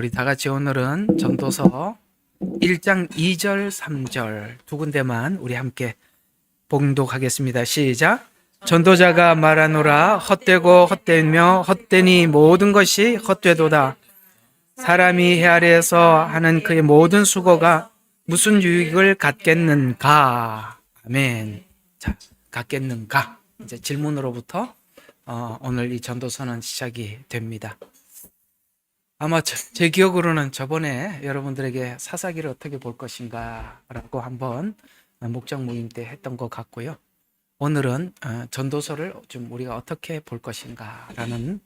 우리 다 같이 오늘은 전도서 1장 2절, 3절 두 군데만 우리 함께 봉독하겠습니다. 시작. 전도자가 말하노라. 헛되고 헛되며 헛되니 모든 것이 헛되도다. 사람이 해 아래에서 하는 그의 모든 수고가 무슨 유익을 갖겠는가? 아멘. 자, 갖겠는가? 이제 질문으로부터 오늘 이 전도서는 시작이 됩니다. 아마 제 기억으로는 저번에 여러분들에게 사사기를 어떻게 볼 것인가 라고 한번 목장 모임 때 했던 것 같고요. 오늘은 전도서를 좀 우리가 어떻게 볼 것인가 라는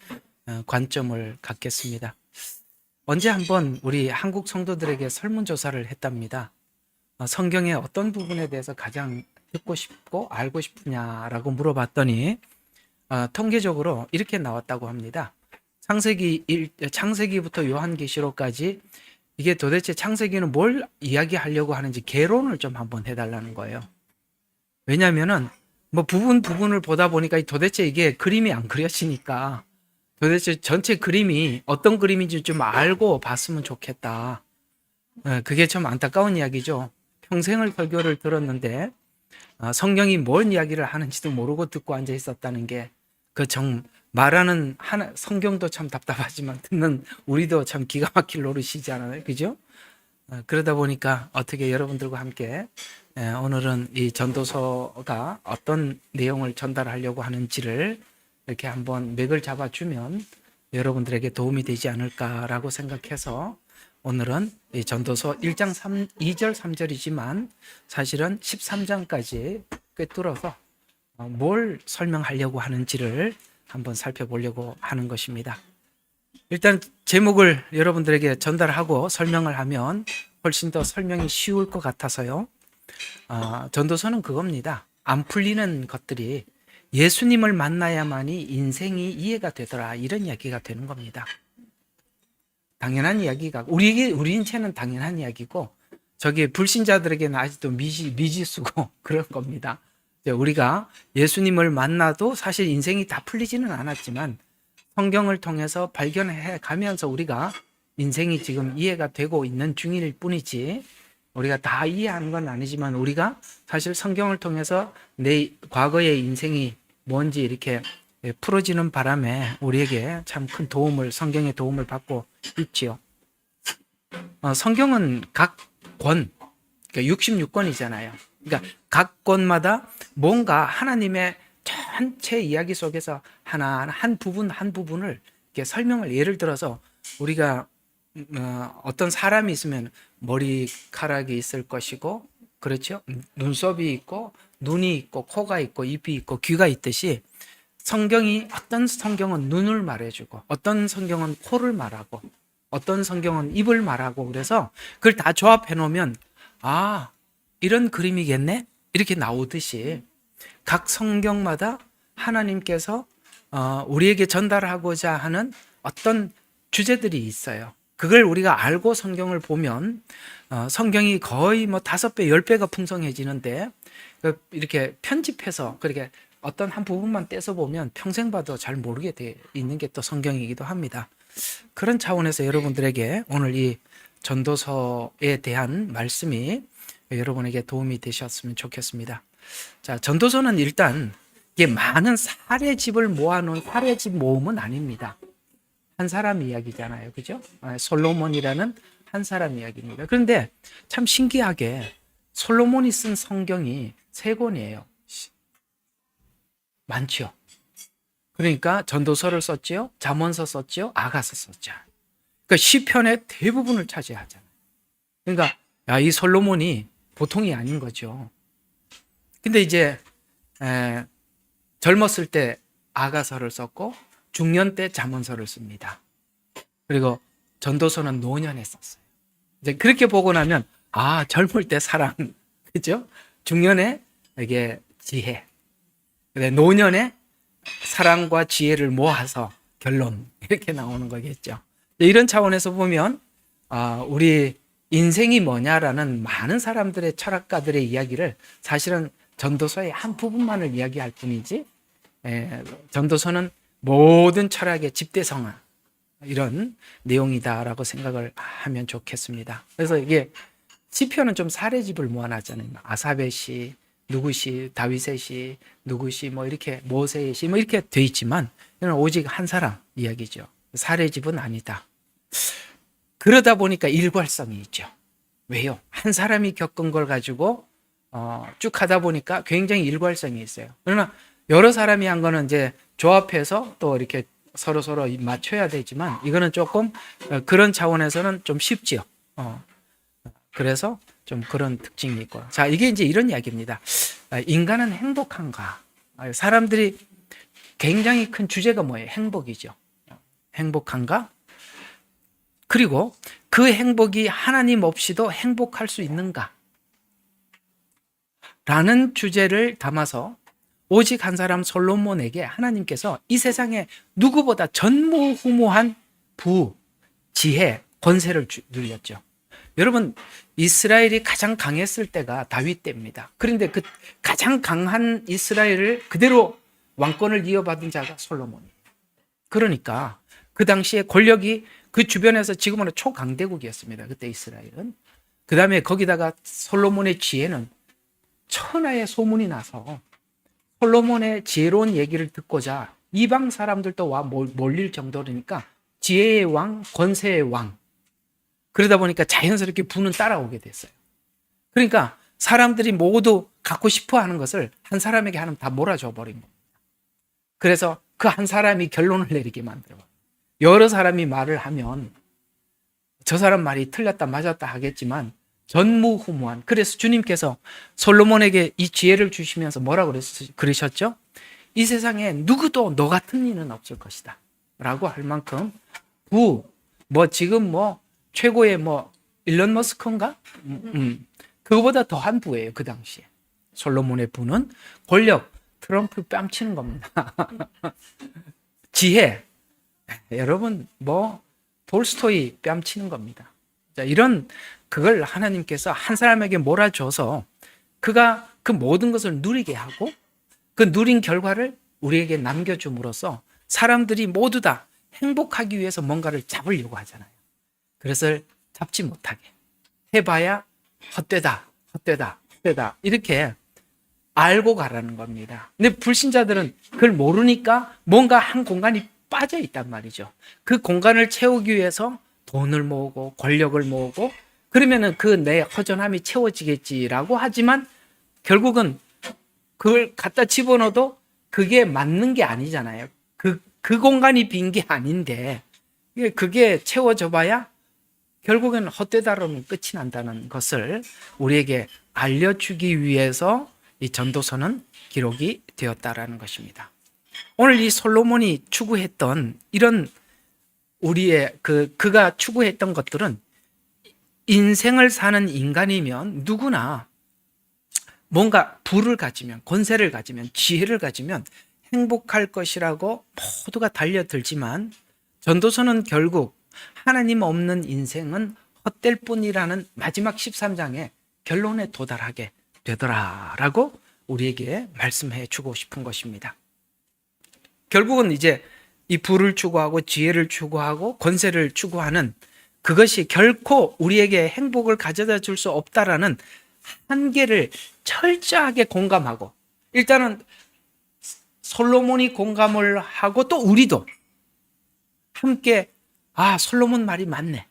관점을 갖겠습니다. 언제 한번 우리 한국 성도들에게 설문조사를 했답니다. 성경의 어떤 부분에 대해서 가장 듣고 싶고 알고 싶으냐라고 물어봤더니 통계적으로 이렇게 나왔다고 합니다. 창세기부터 요한계시록까지 이게 도대체 창세기는 뭘 이야기하려고 하는지 개론을 좀 한번 해달라는 거예요. 왜냐하면은 뭐 부분을 보다 보니까 도대체 이게 그림이 안 그려지니까 도대체 전체 그림이 어떤 그림인지 좀 알고 봤으면 좋겠다. 그게 좀 안타까운 이야기죠. 평생을 설교를 들었는데 성경이 뭔 이야기를 하는지도 모르고 듣고 앉아 있었다는 게 말하는 성경도 참 답답하지만 듣는 우리도 참 기가 막힐 노릇이지 않아요? 그죠? 그러다 보니까 어떻게 여러분들과 함께 오늘은 이 전도서가 어떤 내용을 전달하려고 하는지를 이렇게 한번 맥을 잡아주면 여러분들에게 도움이 되지 않을까라고 생각해서 오늘은 이 전도서 1장 2절 3절이지만 사실은 13장까지 꿰뚫어서 뭘 설명하려고 하는지를 한번 살펴보려고 하는 것입니다. 일단 제목을 여러분들에게 전달하고 설명을 하면 훨씬 더 설명이 쉬울 것 같아서요. 전도서는 그겁니다. 안 풀리는 것들이 예수님을 만나야만이 인생이 이해가 되더라, 이런 이야기가 되는 겁니다. 당연한 이야기가 우리 인체는 당연한 이야기고 저기 불신자들에게는 아직도 미지수고 그런 겁니다. 우리가 예수님을 만나도 사실 인생이 다 풀리지는 않았지만 성경을 통해서 발견해 가면서 우리가 인생이 지금 이해가 되고 있는 중일 뿐이지 우리가 다 이해하는 건 아니지만 우리가 사실 성경을 통해서 내 과거의 인생이 뭔지 이렇게 풀어지는 바람에 우리에게 참 큰 도움을, 성경의 도움을 받고 있지요. 성경은 각 권, 그러니까 66권이잖아요. 그러니까 각 권마다 뭔가 하나님의 전체 이야기 속에서 한 부분을 이렇게 설명을, 예를 들어서 우리가 어떤 사람이 있으면 머리카락이 있을 것이고, 그렇죠? 눈썹이 있고, 눈이 있고, 코가 있고, 입이 있고, 귀가 있듯이 어떤 성경은 눈을 말해주고, 어떤 성경은 코를 말하고, 어떤 성경은 입을 말하고, 그래서 그걸 다 조합해 놓으면 이런 그림이겠네? 이렇게 나오듯이 각 성경마다 하나님께서 우리에게 전달하고자 하는 어떤 주제들이 있어요. 그걸 우리가 알고 성경을 보면 성경이 거의 5배, 10배가 풍성해지는데 이렇게 편집해서 그렇게 어떤 한 부분만 떼서 보면 평생 봐도 잘 모르게 돼 있는 게 또 성경이기도 합니다. 그런 차원에서 여러분들에게 오늘 이 전도서에 대한 말씀이 여러분에게 도움이 되셨으면 좋겠습니다. 자, 전도서는 일단 이게 많은 사례집을 모아놓은 사례집 모음은 아닙니다. 한 사람 이야기잖아요. 그죠? 솔로몬이라는 한 사람 이야기입니다. 그런데 참 신기하게 솔로몬이 쓴 성경이 3권이에요. 많죠. 그러니까 전도서를 썼지요. 잠언서 썼지요. 아가서 썼죠. 그러니까 시편의 대부분을 차지하잖아요. 그러니까 이 솔로몬이 보통이 아닌 거죠. 근데 이제 젊었을 때 아가서를 썼고 중년 때 잠언서를 씁니다. 그리고 전도서는 노년에 썼어요. 이제 그렇게 보고 나면 젊을 때 사랑, 그죠? 중년에 이게 지혜, 노년에 사랑과 지혜를 모아서 결론, 이렇게 나오는 거겠죠. 이런 차원에서 보면 우리 인생이 뭐냐라는 많은 사람들의 철학가들의 이야기를 사실은 전도서의 한 부분만을 이야기할 뿐이지 전도서는 모든 철학의 집대성을 이런 내용이다라고 생각을 하면 좋겠습니다. 그래서 이게 시편은 좀 사례집을 모아놨잖아요. 아삽의 시, 누구 시, 다윗의 시, 누구 시, 뭐 이렇게 모세의 시, 뭐 이렇게 돼 있지만 이건 오직 한 사람 이야기죠. 사례집은 아니다. 그러다 보니까 일괄성이 있죠. 왜요? 한 사람이 겪은 걸 가지고 쭉 하다 보니까 굉장히 일괄성이 있어요. 그러나 여러 사람이 한 거는 이제 조합해서 또 이렇게 서로 맞춰야 되지만 이거는 조금 그런 차원에서는 좀 쉽지요. 그래서 좀 그런 특징이 있고. 자, 이게 이제 이런 이야기입니다. 인간은 행복한가? 사람들이 굉장히 큰 주제가 뭐예요? 행복이죠. 행복한가? 그리고 그 행복이 하나님 없이도 행복할 수 있는가? 라는 주제를 담아서 오직 한 사람 솔로몬에게 하나님께서 이 세상에 누구보다 전무후무한 부, 지혜, 권세를 누렸죠. 여러분, 이스라엘이 가장 강했을 때가 다윗 때입니다. 그런데 그 가장 강한 이스라엘을 그대로 왕권을 이어받은 자가 솔로몬이에요. 그러니까 그 당시에 권력이 그 주변에서 지금으로 초강대국이었습니다. 그때 이스라엘은. 그 다음에 거기다가 솔로몬의 지혜는 천하의 소문이 나서 솔로몬의 지혜로운 얘기를 듣고자 이방 사람들도 와 몰릴 정도니까 지혜의 왕, 권세의 왕. 그러다 보니까 자연스럽게 부는 따라오게 됐어요. 그러니까 사람들이 모두 갖고 싶어 하는 것을 한 사람에게 하나님 다 몰아줘 버린 겁니다. 그래서 그 한 사람이 결론을 내리게 만들어요. 여러 사람이 말을 하면 저 사람 말이 틀렸다 맞았다 하겠지만 전무후무한. 그래서 주님께서 솔로몬에게 이 지혜를 주시면서 뭐라고 그러셨죠? 이 세상에 누구도 너 같은 이는 없을 것이다 라고 할 만큼 지금 최고의 일론 머스크인가? 그거보다 더한 부예요. 그 당시에 솔로몬의 부는 권력, 트럼프 뺨치는 겁니다. 지혜, 여러분 돌스토이 뺨치는 겁니다. 자, 이런 그걸 하나님께서 한 사람에게 몰아줘서 그가 그 모든 것을 누리게 하고 그 누린 결과를 우리에게 남겨줌으로써 사람들이 모두 다 행복하기 위해서 뭔가를 잡으려고 하잖아요. 그래서 잡지 못하게 해봐야 헛되다 이렇게 알고 가라는 겁니다. 근데 불신자들은 그걸 모르니까 뭔가 한 공간이 빠져 있단 말이죠. 그 공간을 채우기 위해서 돈을 모으고 권력을 모으고 그러면은 그 내 허전함이 채워지겠지라고 하지만 결국은 그걸 갖다 집어넣어도 그게 맞는 게 아니잖아요. 그 공간이 빈 게 아닌데 그게 채워져 봐야 결국엔 헛되다로는 끝이 난다는 것을 우리에게 알려주기 위해서 이 전도서는 기록이 되었다라는 것입니다. 오늘 이 솔로몬이 추구했던 이런 우리의 그가 추구했던 것들은 인생을 사는 인간이면 누구나 뭔가 부를 가지면, 권세를 가지면, 지혜를 가지면 행복할 것이라고 모두가 달려들지만 전도서는 결국 하나님 없는 인생은 헛될 뿐이라는 마지막 13장의 결론에 도달하게 되더라라고 우리에게 말씀해 주고 싶은 것입니다. 결국은 이제 이 부를 추구하고 지혜를 추구하고 권세를 추구하는 그것이 결코 우리에게 행복을 가져다 줄 수 없다라는 한계를 철저하게 공감하고 일단은 솔로몬이 공감을 하고 또 우리도 함께 솔로몬 말이 맞네.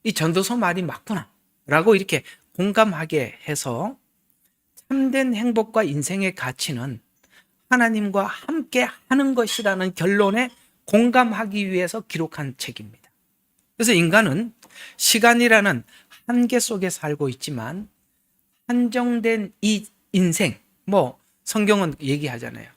이 전도서 말이 맞구나. 라고 이렇게 공감하게 해서 참된 행복과 인생의 가치는 하나님과 함께 하는 것이라는 결론에 공감하기 위해서 기록한 책입니다. 그래서 인간은 시간이라는 한계 속에 살고 있지만 한정된 이 인생, 성경은 얘기하잖아요.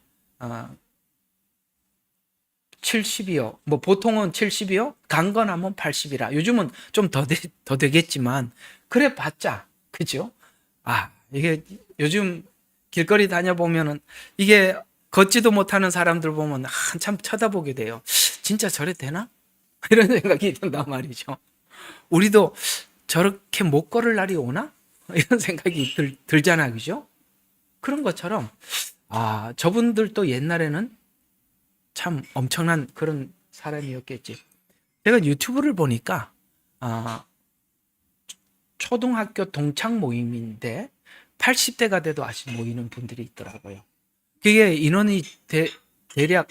70이요. 보통은 70이요. 강건하면 80이라. 요즘은 좀 더 되겠지만 그래 봤자 그죠? 이게 요즘 길거리 다녀보면은 이게 걷지도 못하는 사람들 보면 한참 쳐다보게 돼요. 진짜 저래 되나? 이런 생각이 든단 말이죠. 우리도 저렇게 못 걸을 날이 오나? 이런 생각이 들잖아, 그죠? 그런 것처럼 저분들도 옛날에는 참 엄청난 그런 사람이었겠지. 제가 유튜브를 보니까 아, 초등학교 동창 모임인데 80대가 돼도 아직 모이는 분들이 있더라고요. 그게 인원이 대략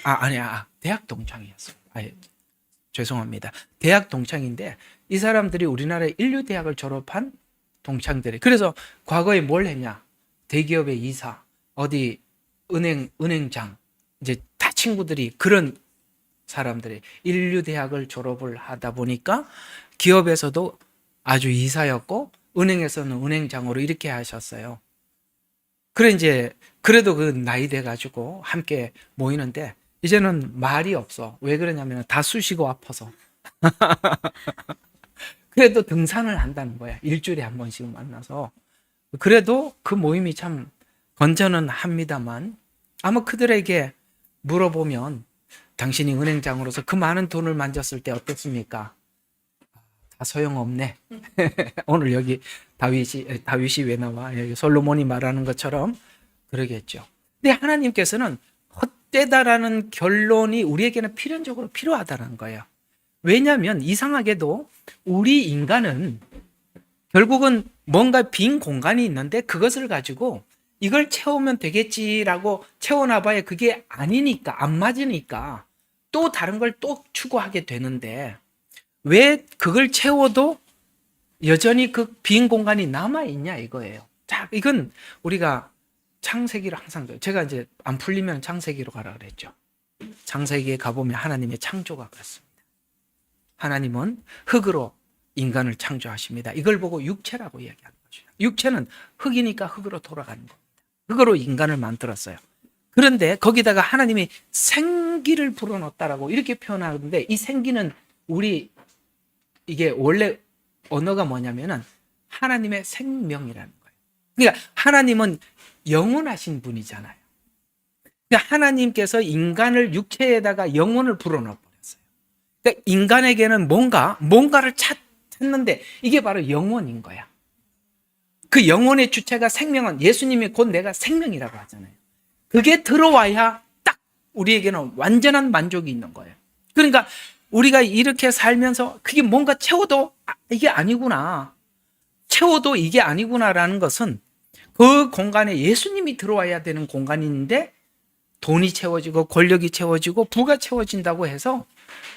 대학 동창이었어요. 죄송합니다. 대학 동창인데 이 사람들이 우리나라의 인류대학을 졸업한 동창들이. 그래서 과거에 뭘 했냐? 대기업의 이사, 어디 은행장, 이제 다 친구들이 그런 사람들이 인류대학을 졸업을 하다 보니까 기업에서도 아주 이사였고 은행에서는 은행장으로 이렇게 하셨어요. 그래 이제 그래도 그 나이 돼 가지고 함께 모이는데 이제는 말이 없어. 왜 그러냐면 다 쑤시고 아파서. 그래도 등산을 한다는 거야. 일주일에 한 번씩 만나서. 그래도 그 모임이 참 건전은 합니다만 아마 그들에게 물어보면 당신이 은행장으로서 그 많은 돈을 만졌을 때 어땠습니까? 다 소용없네. 오늘 여기 다윗이 왜 나와? 여기 솔로몬이 말하는 것처럼 그러겠죠. 근데 하나님께서는 헛되다라는 결론이 우리에게는 필연적으로 필요하다는 거예요. 왜냐하면 이상하게도 우리 인간은 결국은 뭔가 빈 공간이 있는데 그것을 가지고 이걸 채우면 되겠지라고 채워놔봐야 그게 아니니까, 안 맞으니까 또 다른 걸 또 추구하게 되는데 왜 그걸 채워도 여전히 그 빈 공간이 남아있냐 이거예요. 자, 이건 우리가 창세기를 항상, 제가 이제 안 풀리면 창세기로 가라 그랬죠. 창세기에 가보면 하나님의 창조가 그렇습니다. 하나님은 흙으로 인간을 창조하십니다. 이걸 보고 육체라고 이야기하는 거죠. 육체는 흙이니까 흙으로 돌아가는 겁니다. 흙으로 인간을 만들었어요. 그런데 거기다가 하나님이 생기를 불어넣었다라고 이렇게 표현하는데 이 생기는 이게 원래 언어가 뭐냐면은 하나님의 생명이라는 거예요. 그러니까 하나님은 영원하신 분이잖아요. 그러니까 하나님께서 인간을 육체에다가 영혼을 불어넣어 버렸어요. 그러니까 인간에게는 뭔가를 찾는데 이게 바로 영혼인 거야. 그 영혼의 주체가 생명은 예수님이 곧 내가 생명이라고 하잖아요. 그게 들어와야 딱 우리에게는 완전한 만족이 있는 거예요. 그러니까 우리가 이렇게 살면서 그게 뭔가 채워도 이게 아니구나. 채워도 이게 아니구나라는 것은 그 공간에 예수님이 들어와야 되는 공간인데 돈이 채워지고 권력이 채워지고 부가 채워진다고 해서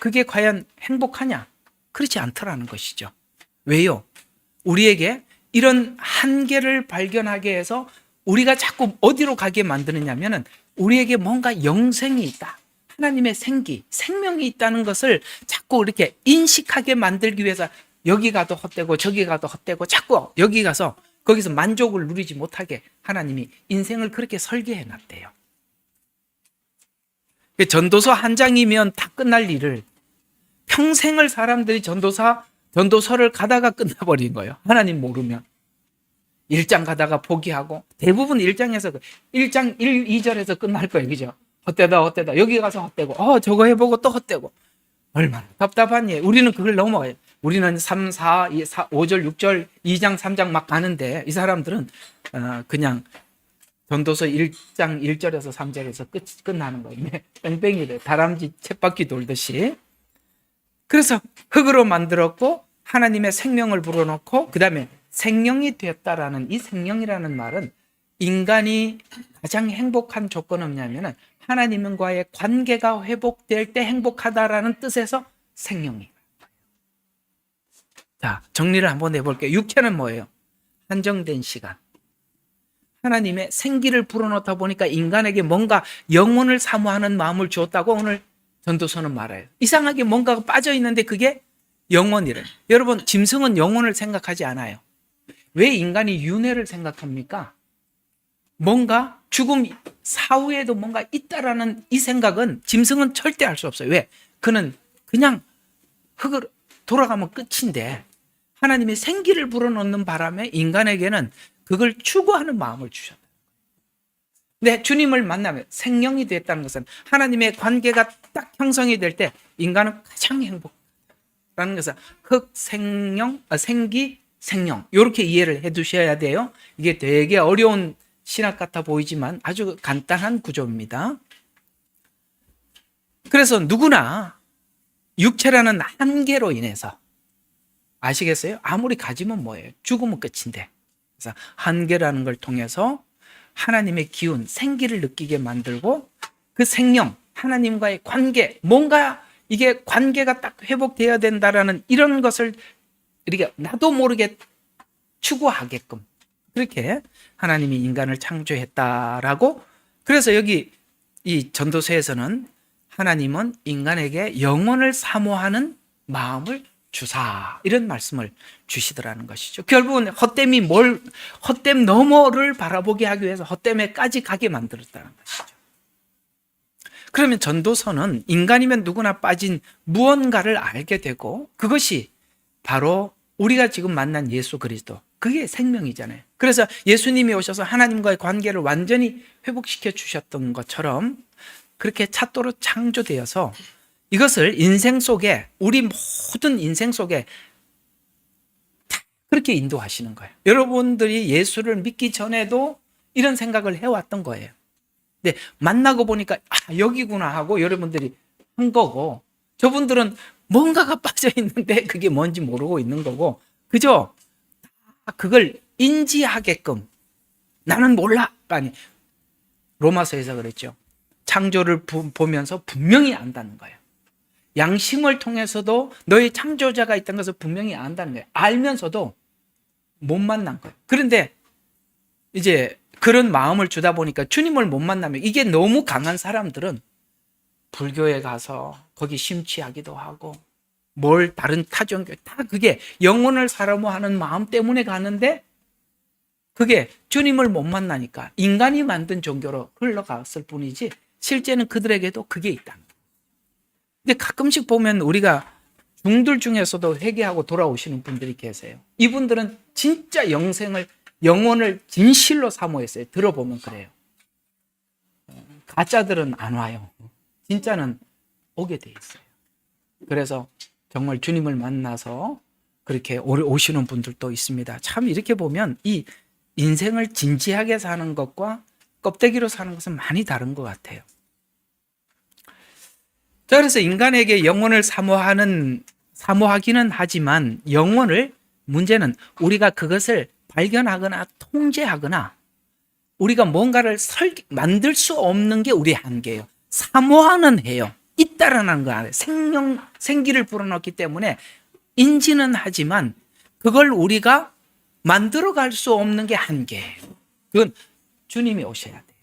그게 과연 행복하냐? 그렇지 않더라는 것이죠. 왜요? 우리에게 이런 한계를 발견하게 해서 우리가 자꾸 어디로 가게 만드느냐면은 우리에게 뭔가 영생이 있다. 하나님의 생명이 있다는 것을 자꾸 이렇게 인식하게 만들기 위해서 여기 가도 헛되고 저기 가도 헛되고 자꾸 여기 가서 거기서 만족을 누리지 못하게 하나님이 인생을 그렇게 설계해 놨대요. 전도서 한 장이면 다 끝날 일을 평생을 사람들이 전도서를 가다가 끝나버린 거예요. 하나님 모르면. 1장 가다가 포기하고 대부분 1장에서 1장 1, 2절에서 끝날 거예요. 그죠? 헛되다. 여기 가서 헛되고 저거 해보고 또 헛되고 얼마나 답답한 일. 우리는 그걸 넘어가요. 우리는 3, 4, 5절, 6절, 2장, 3장 막 가는데 이 사람들은 그냥 전도서 1장 1절에서 3절에서 끝나는 거예요. 뺑뺑이래. 다람쥐 쳇바퀴 돌듯이. 그래서 흙으로 만들었고 하나님의 생명을 불어넣고 그 다음에 생명이 되었다라는 이 생명이라는 말은 인간이 가장 행복한 조건은 뭐냐면 하나님과의 관계가 회복될 때 행복하다라는 뜻에서 생명이. 자, 정리를 한번 해볼게요. 육체는 뭐예요? 한정된 시간. 하나님의 생기를 불어넣다 보니까 인간에게 뭔가 영혼을 사모하는 마음을 주었다고 오늘 전도서는 말해요. 이상하게 뭔가가 빠져 있는데 그게 영혼이래. 여러분, 짐승은 영혼을 생각하지 않아요. 왜 인간이 윤회를 생각합니까? 뭔가 죽음 사후에도 뭔가 있다라는 이 생각은 짐승은 절대 할 수 없어요. 왜? 그는 그냥 흙으로 돌아가면 끝인데 하나님의 생기를 불어넣는 바람에 인간에게는 그걸 추구하는 마음을 주셨다. 근데 주님을 만나면 생명이 됐다는 것은 하나님의 관계가 딱 형성이 될 때 인간은 가장 행복하다는 것은 흙, 생기, 생명 이렇게 이해를 해 두셔야 돼요. 이게 되게 어려운 신학 같아 보이지만 아주 간단한 구조입니다. 그래서 누구나 육체라는 한계로 인해서, 아시겠어요? 아무리 가지면 뭐예요? 죽으면 끝인데. 그래서 한계라는 걸 통해서 하나님의 기운, 생기를 느끼게 만들고 그 생명, 하나님과의 관계, 뭔가 이게 관계가 딱 회복되어야 된다라는 이런 것을 이렇게 나도 모르게 추구하게끔 그렇게 하나님이 인간을 창조했다라고. 그래서 여기 이 전도서에서는 하나님은 인간에게 영혼을 사모하는 마음을 주사, 이런 말씀을 주시더라는 것이죠. 결국은 헛됨 너머를 바라보게 하기 위해서 헛됨에까지 가게 만들었다는 것이죠. 그러면 전도서는 인간이면 누구나 빠진 무언가를 알게 되고, 그것이 바로 우리가 지금 만난 예수 그리스도, 그게 생명이잖아요. 그래서 예수님이 오셔서 하나님과의 관계를 완전히 회복시켜 주셨던 것처럼 그렇게 찾도로 창조되어서 이것을 인생 속에, 우리 모든 인생 속에 그렇게 인도하시는 거예요. 여러분들이 예수를 믿기 전에도 이런 생각을 해왔던 거예요. 근데 만나고 보니까 여기구나 하고 여러분들이 한 거고, 저분들은 뭔가가 빠져 있는데 그게 뭔지 모르고 있는 거고, 그죠? 그걸 인지하게끔 나는 몰라. 아니, 로마서에서 그랬죠. 창조를 보면서 분명히 안다는 거예요. 양심을 통해서도 너의 창조자가 있다는 것을 분명히 안다는 거예요. 알면서도 못 만난 거예요. 그런데 이제 그런 마음을 주다 보니까 주님을 못 만나면, 이게 너무 강한 사람들은 불교에 가서 거기 심취하기도 하고 다른 타종교, 다 그게 영혼을 사모하는 마음 때문에 가는데, 그게 주님을 못 만나니까 인간이 만든 종교로 흘러갔을 뿐이지 실제는 그들에게도 그게 있다. 근데 가끔씩 보면 우리가 중들 중에서도 회개하고 돌아오시는 분들이 계세요. 이분들은 진짜 영혼을 진실로 사모했어요. 들어보면 그래요. 가짜들은 안 와요. 진짜는 오게 돼 있어요. 그래서 정말 주님을 만나서 그렇게 오시는 분들도 있습니다. 참 이렇게 보면 이 인생을 진지하게 사는 것과 껍데기로 사는 것은 많이 다른 것 같아요. 자, 그래서 인간에게 영혼을 사모하기는 하지만 문제는 우리가 그것을 발견하거나 통제하거나 우리가 뭔가를 만들 수 없는 게 우리의 한계예요. 사모하는 해요. 있다라는 거 알아요. 생기를 불어넣기 때문에 인지는 하지만 그걸 우리가 만들어갈 수 없는 게 한계예요. 그건 주님이 오셔야 돼요.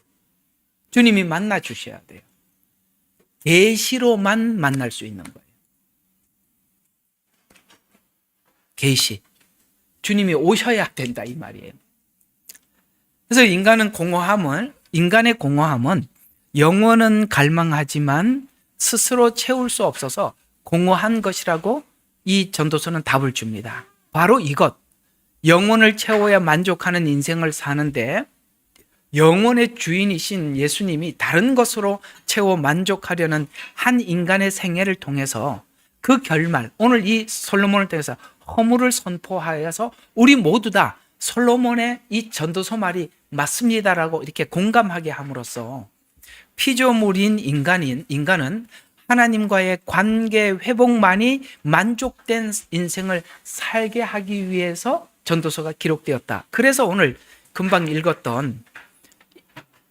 주님이 만나 주셔야 돼요. 계시로만 만날 수 있는 거예요. 계시. 주님이 오셔야 된다 이 말이에요. 그래서 인간의 공허함은 영혼은 갈망하지만 스스로 채울 수 없어서 공허한 것이라고 이 전도서는 답을 줍니다. 바로 이것, 영혼을 채워야 만족하는 인생을 사는데 영혼의 주인이신 예수님이 다른 것으로 채워 만족하려는 한 인간의 생애를 통해서 그 결말, 오늘 이 솔로몬을 통해서 허물을 선포하여서 우리 모두 다 솔로몬의 이 전도서 말이 맞습니다라고 이렇게 공감하게 함으로써 피조물인 인간은 하나님과의 관계 회복만이 만족된 인생을 살게 하기 위해서 전도서가 기록되었다. 그래서 오늘 금방 읽었던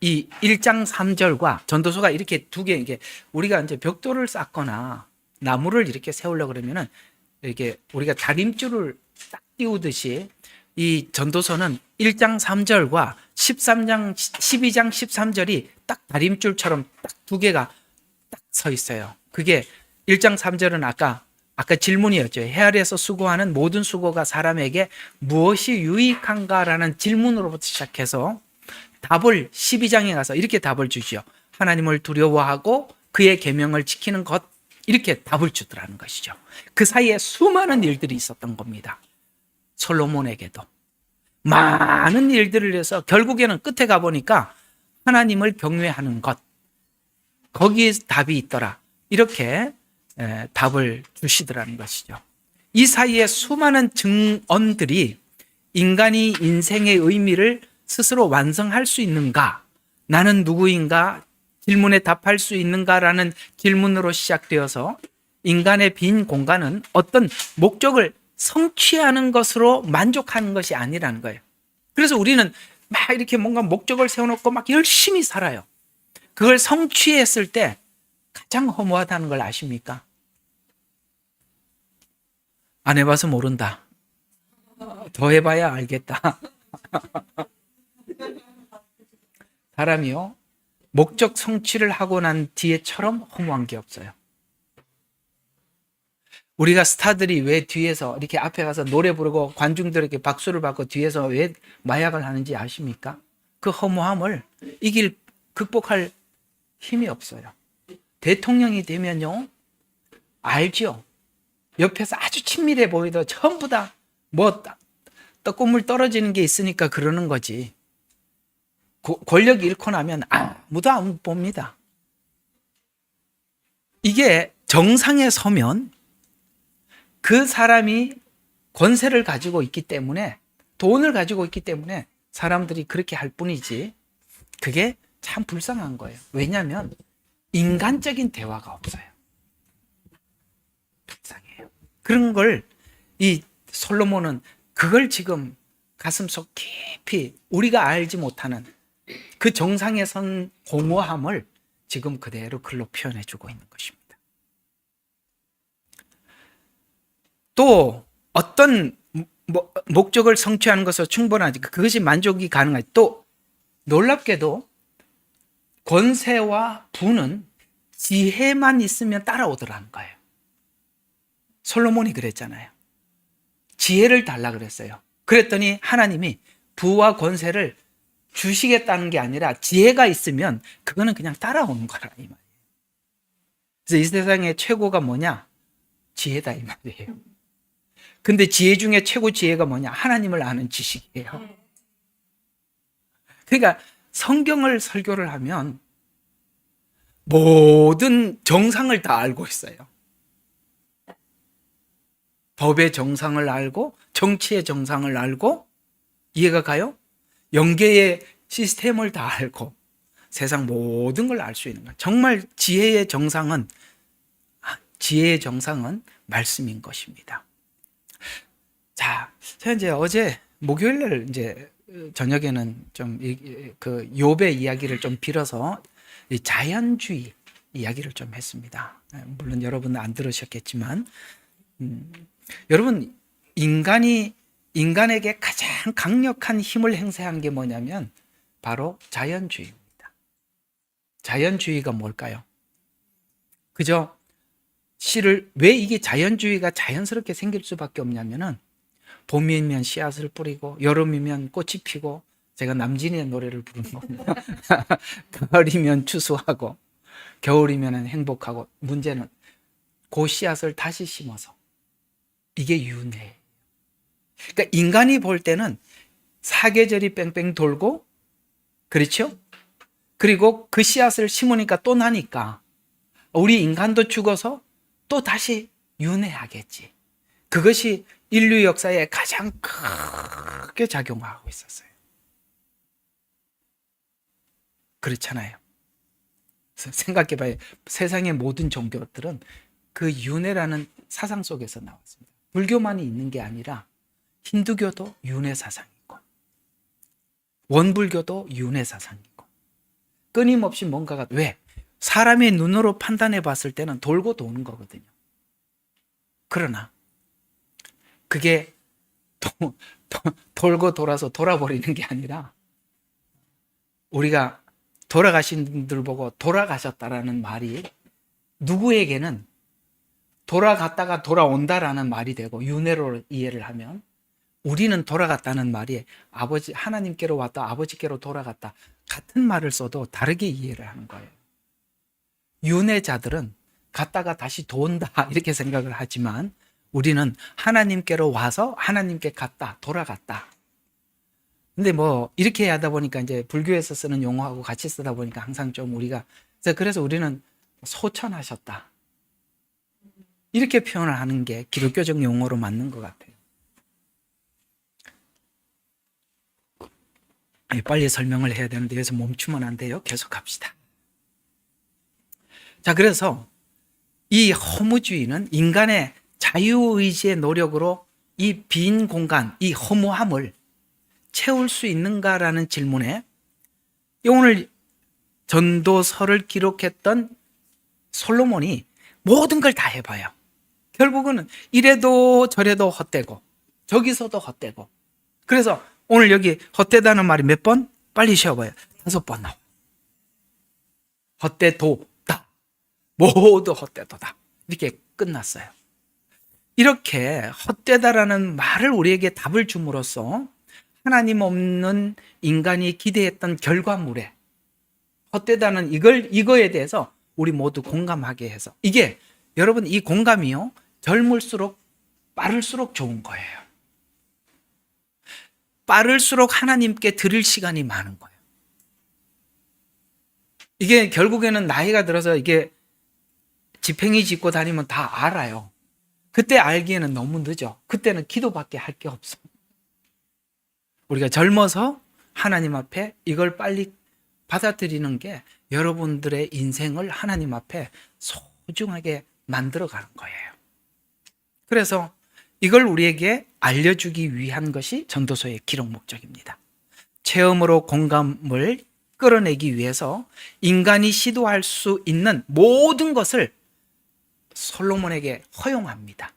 이 1장 3절과 전도서가 이렇게 두 개, 이게 우리가 이제 벽돌을 쌓거나 나무를 이렇게 세우려고 그러면은 이렇게 우리가 다림줄을 딱 띄우듯이 이 전도서는 1장 3절과 12장 13절이 딱 다림줄처럼 딱 두 개가 딱 서 있어요. 그게 1장 3절은 아까 질문이었죠. 헤아려서 수고하는 모든 수고가 사람에게 무엇이 유익한가라는 질문으로부터 시작해서 답을 12장에 가서 이렇게 답을 주죠. 하나님을 두려워하고 그의 계명을 지키는 것, 이렇게 답을 주더라는 것이죠. 그 사이에 수많은 일들이 있었던 겁니다. 솔로몬에게도 많은 일들을 해서 결국에는 끝에 가보니까 하나님을 경외하는 것, 거기에 답이 있더라. 이렇게 답을 주시더라는 것이죠. 이 사이에 수많은 증언들이 인간이 인생의 의미를 스스로 완성할 수 있는가? 나는 누구인가? 질문에 답할 수 있는가라는 질문으로 시작되어서 인간의 빈 공간은 어떤 목적을 성취하는 것으로 만족하는 것이 아니라는 거예요. 그래서 우리는 막 이렇게 뭔가 목적을 세워놓고 막 열심히 살아요. 그걸 성취했을 때 가장 허무하다는 걸 아십니까? 안 해봐서 모른다. 더 해봐야 알겠다. 사람이요, 목적 성취를 하고 난 뒤에처럼 허무한 게 없어요. 우리가 스타들이 왜 뒤에서 이렇게 앞에 가서 노래 부르고 관중들에게 박수를 받고 뒤에서 왜 마약을 하는지 아십니까? 그 허무함을 극복할 힘이 없어요. 대통령이 되면요, 알죠? 옆에서 아주 친밀해 보이도 전부 다 뭐 떡고물 떨어지는 게 있으니까 그러는 거지. 권력 잃고 나면 아무도 안 봅니다. 이게 정상에 서면 그 사람이 권세를 가지고 있기 때문에, 돈을 가지고 있기 때문에 사람들이 그렇게 할 뿐이지, 그게 참 불쌍한 거예요. 왜냐하면 인간적인 대화가 없어요. 불쌍해요. 그런 걸 이 솔로몬은 그걸 지금 가슴속 깊이 우리가 알지 못하는 그 정상에 선 공허함을 지금 그대로 글로 표현해 주고 있는 것입니다. 또 어떤 목적을 성취하는 것으로 충분하지, 그것이 만족이 가능하지. 또 놀랍게도 권세와 부는 지혜만 있으면 따라오더라는 거예요. 솔로몬이 그랬잖아요. 지혜를 달라 그랬어요. 그랬더니 하나님이 부와 권세를 주시겠다는 게 아니라 지혜가 있으면 그거는 그냥 따라오는 거라 이 말이에요. 그래서 이 세상의 최고가 뭐냐? 지혜다 이 말이에요. 근데 지혜 중에 최고 지혜가 뭐냐? 하나님을 아는 지식이에요. 그러니까 성경을 설교를 하면 모든 정상을 다 알고 있어요. 법의 정상을 알고, 정치의 정상을 알고, 이해가 가요? 영계의 시스템을 다 알고, 세상 모든 걸 알 수 있는 거예요. 정말 지혜의 정상은 말씀인 것입니다. 자, 제가 이제 어제 목요일날 이제 저녁에는 좀 그 욥의 이야기를 좀 빌어서 이 자연주의 이야기를 좀 했습니다. 물론 여러분은 안 들으셨겠지만, 여러분, 인간에게 가장 강력한 힘을 행사한 게 뭐냐면 바로 자연주의입니다. 자연주의가 뭘까요? 그죠? 왜 이게 자연주의가 자연스럽게 생길 수밖에 없냐면은, 봄이면 씨앗을 뿌리고 여름이면 꽃이 피고, 제가 남진이의 노래를 부르는 겁니다. 가을이면 추수하고 겨울이면 행복하고, 문제는 그 씨앗을 다시 심어서, 이게 윤회. 그러니까 인간이 볼 때는 사계절이 뺑뺑 돌고, 그렇죠? 그리고 그 씨앗을 심으니까 또 나니까 우리 인간도 죽어서 또 다시 윤회하겠지. 그것이 인류 역사에 가장 크게 작용하고 있었어요. 그렇잖아요. 생각해봐요. 세상의 모든 종교들은 그 윤회라는 사상 속에서 나왔습니다. 불교만이 있는 게 아니라 힌두교도 윤회 사상이고, 원불교도 윤회 사상이고, 끊임없이 뭔가가, 왜? 사람의 눈으로 판단해 봤을 때는 돌고 도는 거거든요. 그러나 그게 돌고 돌아서 돌아버리는 게 아니라, 우리가 돌아가신 분들 보고 돌아가셨다라는 말이 누구에게는 돌아갔다가 돌아온다라는 말이 되고, 윤회로 이해를 하면 우리는 돌아갔다는 말이 아버지, 하나님께로 왔다, 아버지께로 돌아갔다, 같은 말을 써도 다르게 이해를 하는 거예요. 윤회자들은 갔다가 다시 돈다 이렇게 생각을 하지만, 우리는 하나님께로 와서 하나님께 갔다, 돌아갔다. 근데 뭐 이렇게 하다 보니까 이제 불교에서 쓰는 용어하고 같이 쓰다 보니까 항상 좀 우리가, 그래서 우리는 소천하셨다 이렇게 표현을 하는 게 기독교적 용어로 맞는 것 같아요. 빨리 설명을 해야 되는데 여기서 멈추면 안 돼요. 계속 합시다. 자, 그래서 이 허무주의는 인간의 자유의지의 노력으로 이 빈 공간, 이 허무함을 채울 수 있는가라는 질문에 오늘 전도서를 기록했던 솔로몬이 모든 걸 다 해봐요. 결국은 이래도 저래도 헛되고 저기서도 헛되고. 그래서 오늘 여기 헛되다는 말이 몇 번? 빨리 쉬어봐요. 5번 나와. 헛되도다. 모두 헛되도다. 이렇게 끝났어요. 이렇게 헛되다라는 말을 우리에게 답을 줌으로써 하나님 없는 인간이 기대했던 결과물에 헛되다는 이거에 대해서 우리 모두 공감하게 해서 이게 여러분 이 공감이요 젊을수록 빠를수록 좋은 거예요. 빠를수록 하나님께 드릴 시간이 많은 거예요. 이게 결국에는 나이가 들어서 이게 지팽이 짚고 다니면 다 알아요. 그때 알기에는 너무 늦어. 그때는 기도밖에 할 게 없어. 우리가 젊어서 하나님 앞에 이걸 빨리 받아들이는 게 여러분들의 인생을 하나님 앞에 소중하게 만들어가는 거예요. 그래서 이걸 우리에게 알려주기 위한 것이 전도서의 기록 목적입니다. 체험으로 공감을 끌어내기 위해서 인간이 시도할 수 있는 모든 것을 솔로몬에게 허용합니다.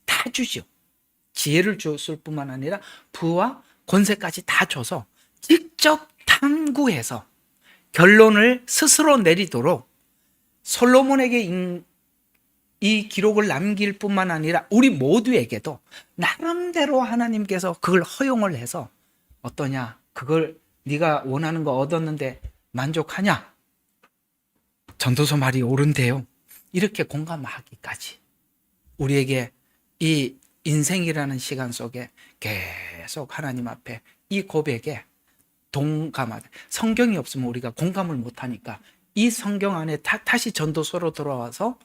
다 주죠. 지혜를 줬을 뿐만 아니라 부와 권세까지 다 줘서 직접 탐구해서 결론을 스스로 내리도록 솔로몬에게 이 기록을 남길 뿐만 아니라 우리 모두에게도 나름대로 하나님께서 그걸 허용을 해서 어떠냐? 그걸 네가 원하는 거 얻었는데 만족하냐? 전도서 말이 옳은데요. 이렇게 공감하기까지 우리에게 이 인생이라는 시간 속에 계속 하나님 앞에 이 고백에 동감하다. 성경이 없으면 우리가 공감을 못하니까 이 성경 안에 다시 전도서로 돌아와서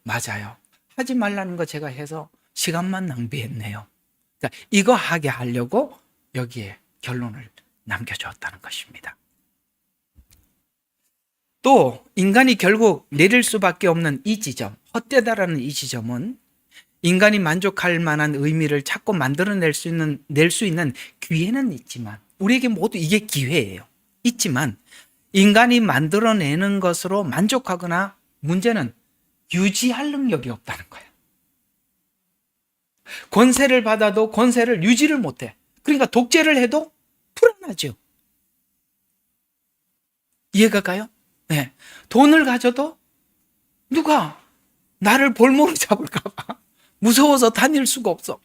맞아요. 하지 말라는 거 제가 해서 시간만 낭비했네요. 그러니까 이거 하게 하려고 여기에 결론을 남겨주었다는 것입니다. 또 인간이 결국 내릴 수밖에 없는 이 지점, 헛되다라는 이 지점은 인간이 만족할 만한 의미를 찾고 만들어낼 수 있는 기회는 있지만 우리에게 모두 이게 기회예요. 있지만 인간이 만들어내는 것으로 만족하거나 문제는 유지할 능력이 없다는 거예요. 권세를 받아도 권세를 유지를 못해. 그러니까 독재를 해도 불안하죠. 이해가 가요? 네. 돈을 가져도 누가 나를 볼모로 잡을까 봐 무서워서 다닐 수가 없어.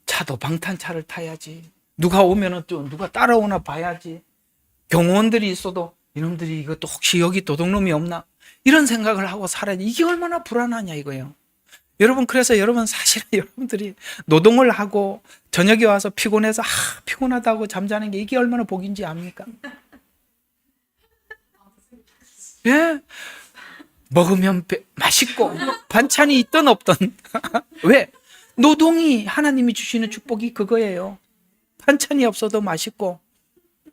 차도 방탄차를 타야지. 누가 오면은 또 누가 따라오나 봐야지. 경호원들이 있어도 이놈들이 이것도 혹시 여기 도둑놈이 없나? 이런 생각을 하고 살아야 돼. 이게 얼마나 불안하냐 이거예요. 여러분 그래서 여러분 사실은 여러분들이 노동을 하고 저녁에 와서 피곤해서 피곤하다고 잠자는 게 이게 얼마나 복인지 압니까? 예? 먹으면 맛있고 반찬이 있든 없든 왜? 노동이 하나님이 주시는 축복이 그거예요. 반찬이 없어도 맛있고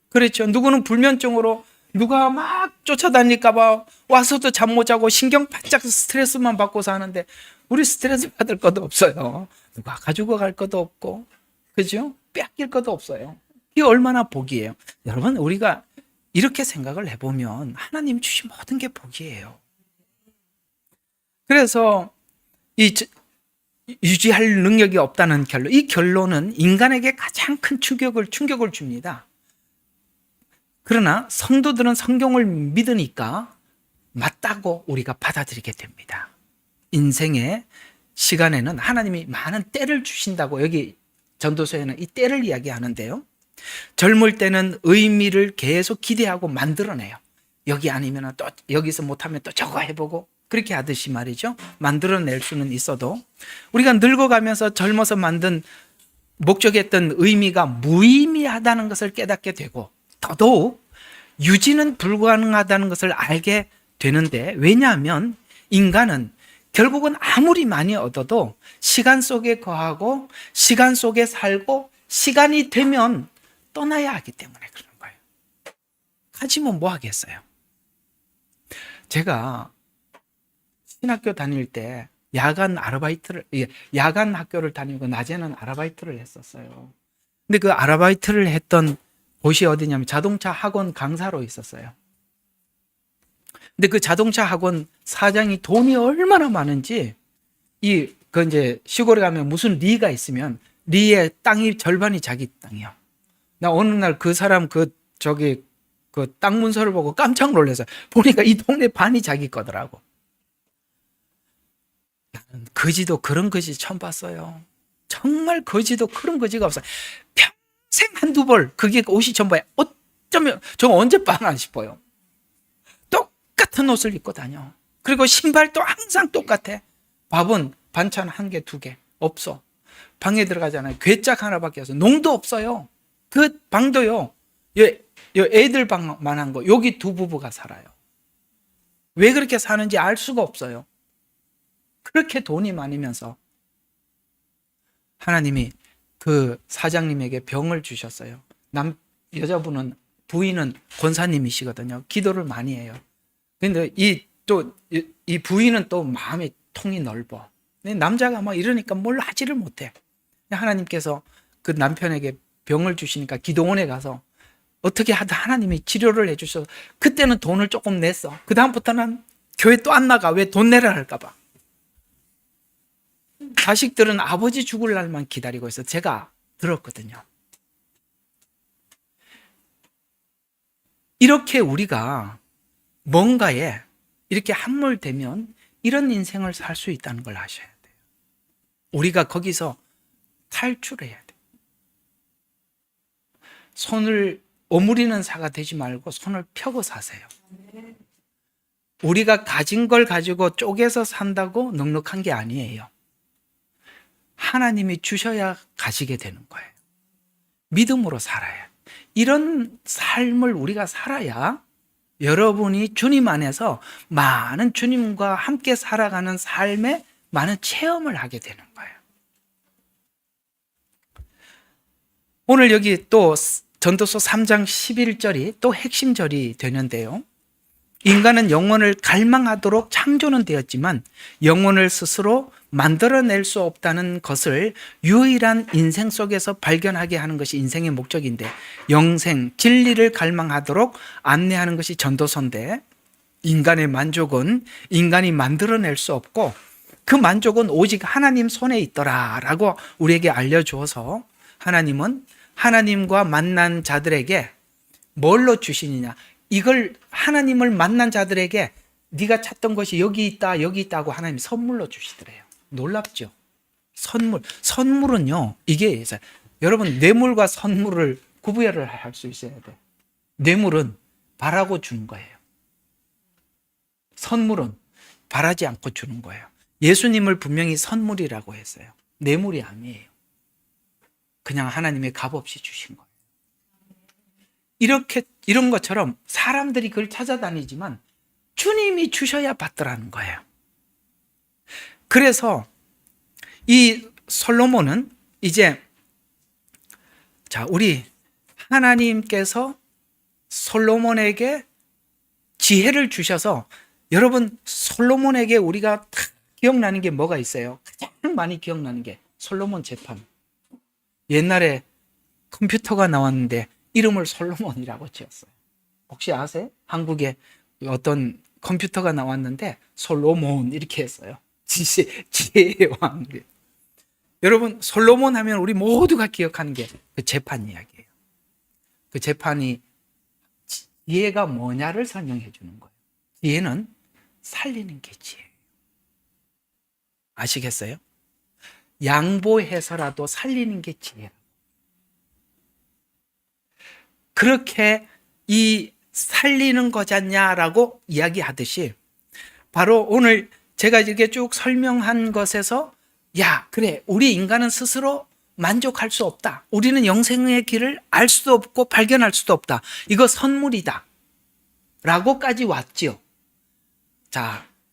그렇죠. 누구는 불면증으로 누가 막 쫓아다닐까 봐 와서도 잠 못 자고 신경 바짝 스트레스만 받고 사는데 우리 스트레스 받을 것도 없어요. 누가 가지고 갈 것도 없고 그죠? 뺏길 것도 없어요. 이게 얼마나 복이에요. 여러분 우리가 이렇게 생각을 해보면 하나님 주신 모든 게 복이에요. 그래서 이 유지할 능력이 없다는 결론, 이 결론은 인간에게 가장 큰 충격을 줍니다. 그러나 성도들은 성경을 믿으니까 맞다고 우리가 받아들이게 됩니다. 인생의 시간에는 하나님이 많은 때를 주신다고 여기 전도서에는 이 때를 이야기하는데요. 젊을 때는 의미를 계속 기대하고 만들어내요. 여기 아니면 또 여기서 못하면 또 저거 해보고 그렇게 하듯이 말이죠. 만들어낼 수는 있어도 우리가 늙어가면서 젊어서 만든 목적했던 의미가 무의미하다는 것을 깨닫게 되고 더더욱 유지는 불가능하다는 것을 알게 되는데 왜냐하면 인간은 결국은 아무리 많이 얻어도 시간 속에 거하고 시간 속에 살고 시간이 되면 떠나야 하기 때문에 그런 거예요. 가지면 뭐 하겠어요. 제가 신학교 다닐 때 야간 학교를 다니고 낮에는 아르바이트를 했었어요. 근데 그 아르바이트를 했던 곳이 어디냐면 자동차 학원 강사로 있었어요. 근데 그 자동차 학원 사장이 돈이 얼마나 많은지, 그 이제 시골에 가면 무슨 리가 있으면 리의 땅이 절반이 자기 땅이야. 나 어느 날 그 사람 그 땅 문서를 보고 깜짝 놀랐어요. 보니까 이 동네 반이 자기 거더라고. 나는 거지도 그런 거지 처음 봤어요. 정말 거지도 그런 거지가 없어요. 평생 한두 벌 그게 옷이 전부야. 어쩌면 저 언제 빠나 싶어요. 똑같은 옷을 입고 다녀. 그리고 신발도 항상 똑같아. 밥은 반찬 한 개, 두 개 없어. 방에 들어가잖아요. 괴짝 하나밖에 없어. 농도 없어요. 그 방도요. 애들 방만 한 거. 여기 두 부부가 살아요. 왜 그렇게 사는지 알 수가 없어요. 그렇게 돈이 많으면서 하나님이 그 사장님에게 병을 주셨어요. 여자분은 부인은 권사님이시거든요. 기도를 많이 해요. 근데 이 부인은 또 마음의 통이 넓어. 남자가 막 이러니까 뭘 하지를 못해. 하나님께서 그 남편에게 병을 주시니까 기도원에 가서 어떻게 하다 하나님이 치료를 해주셔서 그때는 돈을 조금 냈어. 그 다음부터는 교회 또 안 나가. 왜 돈 내라 할까봐. 자식들은 아버지 죽을 날만 기다리고 있어. 제가 들었거든요. 이렇게 우리가 뭔가에 이렇게 함몰되면 이런 인생을 살 수 있다는 걸 아셔야 돼요. 우리가 거기서 탈출해야 돼요. 손을 오므리는 사가 되지 말고 손을 펴고 사세요. 우리가 가진 걸 가지고 쪼개서 산다고 넉넉한 게 아니에요. 하나님이 주셔야 가지게 되는 거예요. 믿음으로 살아야. 이런 삶을 우리가 살아야 여러분이 주님 안에서 많은 주님과 함께 살아가는 삶에 많은 체험을 하게 되는 거예요. 오늘 여기 또 전도서 3장 11절이 또 핵심절이 되는데요. 인간은 영혼을 갈망하도록 창조는 되었지만 영혼을 스스로 만들어낼 수 없다는 것을 유일한 인생 속에서 발견하게 하는 것이 인생의 목적인데, 영생, 진리를 갈망하도록 안내하는 것이 전도서인데, 인간의 만족은 인간이 만들어낼 수 없고 그 만족은 오직 하나님 손에 있더라라고 우리에게 알려주어서, 하나님은 하나님과 만난 자들에게 뭘로 주시느냐, 이걸 하나님을 만난 자들에게 네가 찾던 것이 여기 있다 여기 있다고 하나님이 선물로 주시더래요. 놀랍죠? 선물은요, 이게 여러분 뇌물과 선물을 구분을 할 수 있어야 돼요. 뇌물은 바라고 주는 거예요. 선물은 바라지 않고 주는 거예요. 예수님을 분명히 선물이라고 했어요. 뇌물이 아니에요. 그냥 하나님의 값없이 주신 거예요. 이런 것처럼 사람들이 그걸 찾아다니지만 주님이 주셔야 받더라는 거예요. 그래서 이 솔로몬은 이제, 우리 하나님께서 솔로몬에게 지혜를 주셔서, 여러분 솔로몬에게 우리가 딱 기억나는 게 뭐가 있어요? 가장 많이 기억나는 게 솔로몬 재판. 옛날에 컴퓨터가 나왔는데 이름을 솔로몬이라고 지었어요. 혹시 아세요? 한국에 어떤 컴퓨터가 나왔는데 솔로몬 이렇게 했어요. 지혜의 왕. 여러분 솔로몬 하면 우리 모두가 기억하는 게 그 재판 이야기예요. 그 재판이 지혜가 뭐냐를 설명해 주는 거예요. 지혜는 살리는 게 지혜예요. 아시겠어요? 양보해서라도 살리는 게 지혜예요. 그렇게 이 살리는 거잖냐라고 이야기하듯이, 바로 오늘 제가 이렇게 쭉 설명한 것에서, 그래, 우리 인간은 스스로 만족할 수 없다. 우리는 영생의 길을 알 수도 없고 발견할 수도 없다. 이거 선물이다. 라고까지 왔지요.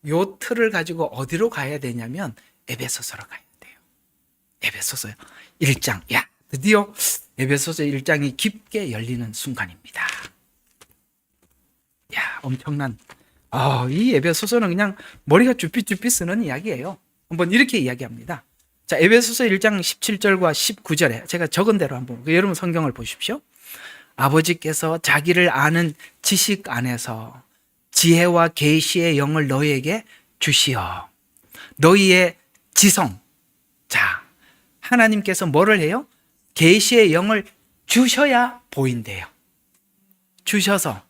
요 틀을 가지고 어디로 가야 되냐면 에베소서로 가야 돼요. 에베소서 1장. 드디어 에베소서 1장이 깊게 열리는 순간입니다. 엄청난 이 에베소서는 그냥 머리가 쭈삣쭈삣 쓰는 이야기예요. 한번 이렇게 이야기합니다. 자, 에베소서 1장 17절과 19절에 제가 적은 대로 한번 여러분 성경을 보십시오. 아버지께서 자기를 아는 지식 안에서 지혜와 계시의 영을 너희에게 주시어 너희의 지성. 자, 하나님께서 뭐를 해요? 계시의 영을 주셔야 보인대요. 주셔서